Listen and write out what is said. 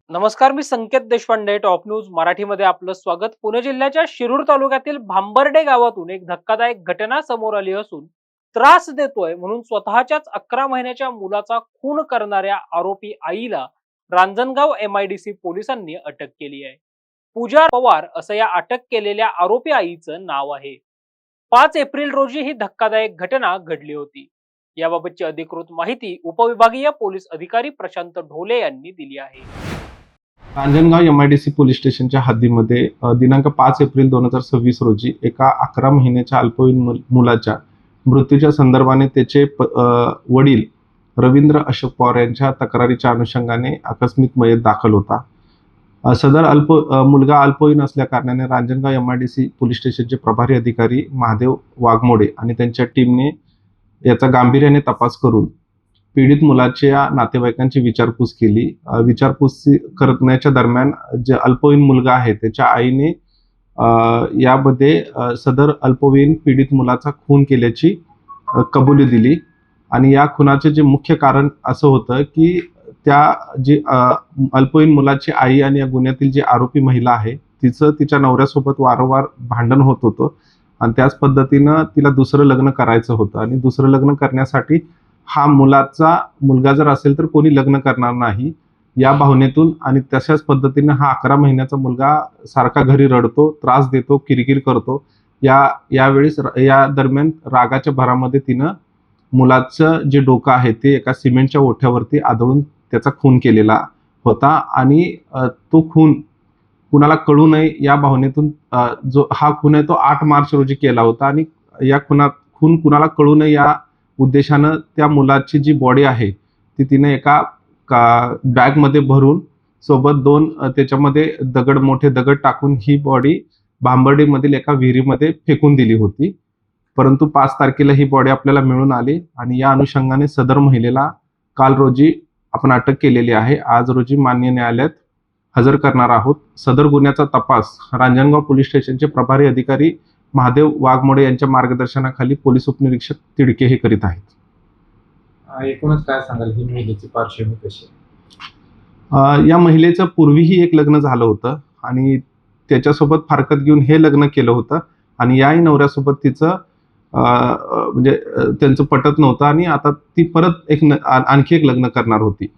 नमस्कार, मी संकेत Deshpande. Top news मराठीमध्ये आपलं स्वागत. पुणे जिल्ह्याच्या शिरूर तालुक्यातील भांबर्डे गावातून एक धक्कादायक घटना समोर आली असून त्रास देतोय म्हणून स्वतःच्याच 11 महिन्याच्या मुलाचा खून करणाऱ्या आरोपी आईला रांजणगाव MIDC पोलिसांनी अटक केली आहे. पूजा पवार असं या अटक केलेल्या आरोपी आईचं नाव आहे. 5 एप्रिल रोजी ही धक्कादायक घटना घडली होती. याबाबतची अधिकृत माहिती उपविभागीय पोलीस अधिकारी प्रशांत ढोले यांनी दिली आहे. रांजणगाव MIDC पोलीस स्टेशनच्या हद्दीमध्ये दिनांक 5 एप्रिल 2026 रोजी एका 11 महिन्याच्या अल्पवयीन मुलाच्या मृत्यूच्या संदर्भाने त्याचे वडील रवींद्र अशोक पवार यांच्या तक्रारीच्या अनुषंगाने आकस्मिक मयत दाखल होता. सदर मुलगा अल्पवयीन असल्या कारणाने रांजणगाव MIDC पोलीस स्टेशनचे प्रभारी अधिकारी महादेव वाघमोडे आणि त्यांच्या टीमने याचा गांभीर्याने तपास करून पीडित मुलाच्या नातेवाईकांची विचारपूस केली. विचारपूस करण्याच्या दरम्यान जे अल्पवयीन मुलगा आहे त्याच्या आईने यामध्ये सदर अल्पवयीन पीडित मुलाचा खून केल्याची कबुली दिली आणि या खुनाचे जे मुख्य कारण असं होतं की त्या जी अल्पवयीन मुलाची आई आणि या गुन्ह्यातील जी आरोपी महिला आहे तिचं तिच्या नवऱ्यासोबत वारंवार भांडण होत होतं आणि त्याच पद्धतीनं तिला दुसरं लग्न करायचं होतं आणि दुसरं लग्न करण्यासाठी हा मुलगा जर असेल तर कोणी लग्न करणार नाही या भावनेतून आणि तशाच पद्धतीने हा 11 महिन्याचा मुलगा सारखा घरी रडतो, त्रास देतो, किरकिर करतो. यावेळेस या दरम्यान रागाच्या भरामध्ये तिनं मुलाचं जे डोकं आहे ते एका सिमेंटच्या ओठ्यावरती आदळून त्याचा खून केलेला होता आणि तो खून कुणाला कळू नये या भावनेतून जो हा खून आहे तो 8 मार्च रोजी केला होता आणि या खून कुणाला कळू नये या उद्देशानं त्या मुलाची जी बॉडी आहे ती तिने एका बॅगमध्ये भरून सोबत 2 त्याच्यामध्ये मोठे दगड टाकून ही बॉडी भांबर्डेमधील एका विहिरीमध्ये फेकून दिली होती. परंतु 5 तारखेला ही बॉडी आपल्याला मिळून आली आणि या अनुषंगाने सदर महिलेला काल रोजी आपण अटक केलेली आहे. आज रोजी माननीय न्यायालयात हजर करणार आहोत. सदर गुन्ह्याचा तपास रांजणगाव पोलीस स्टेशनचे प्रभारी अधिकारी महादेव वाघमोडे यांच्या मार्गदर्शनाखाली पोलीस उपनिरीक्षक तिडके हे करीत आहेत. एकूणच काय सांगाल ही महिलेची पार्श्वभूमी कशी? या महिलेचं पूर्वीही एक लग्न झालं होतं आणि त्याच्यासोबत फारकत घेऊन हे लग्न केलं होतं आणि याही नवऱ्यासोबत तिचं म्हणजे त्यांचं पटत नव्हतं आणि आता ती परत आणखी एक लग्न करणार होती.